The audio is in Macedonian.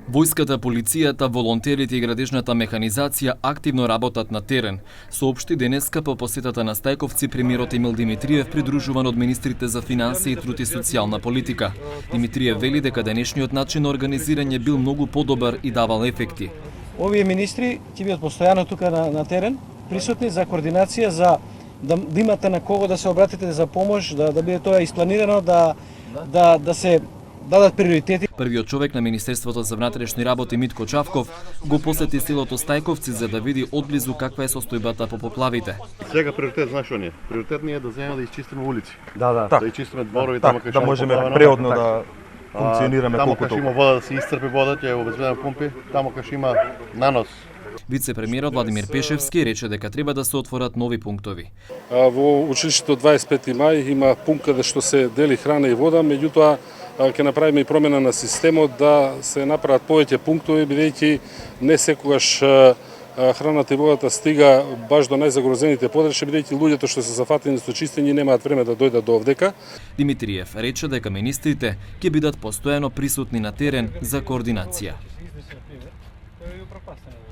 Војската, полицијата, волонтерите и градежната механизација активно работат на терен, соопшти денеска по посетата на Стајковци премиерот Емил Димитриев, придружуван од министрите за финансии, труд и социјална политика. Димитриев вели дека денешниот начин на организирање бил многу подобар и давал ефекти. Овие министри ќе бидат постојано тука на терен, присутни за координација, за да имате на кого да се обратите за помош, да биде тоа испланирано, да се дадат приоритети. Првиот човек на Министерството за внатрешни работи Митко Чавков го посети селото Стајковци за да види одблизу каква е состојбата по поплавите. Сега приоритет, знаеш што ни е? Приоритет ни е да земеме да изчистиме улици. Да изчистиме дворови таму кај да можеме преодно да функционираме таму колку кај има вода да се исцрпи вода, ќе обезбедиме помпи, таму кај има нанос. Вице-премиерот Владимир Пешевски рече дека треба да се отворат нови пунктови. Во училиштето 25 мај има пункт каде што се дели храна и вода, меѓутоа ќе направиме и промена на системот да се направат повеќе пунктови, бидејќи не секогаш храната и водата стига баш до најзагрозените подрачја, бидејќи луѓето што се зафатени со чистење немаат време да дојдат до овдека. Димитриев рече дека министрите ќе бидат постојано присутни на терен за координација.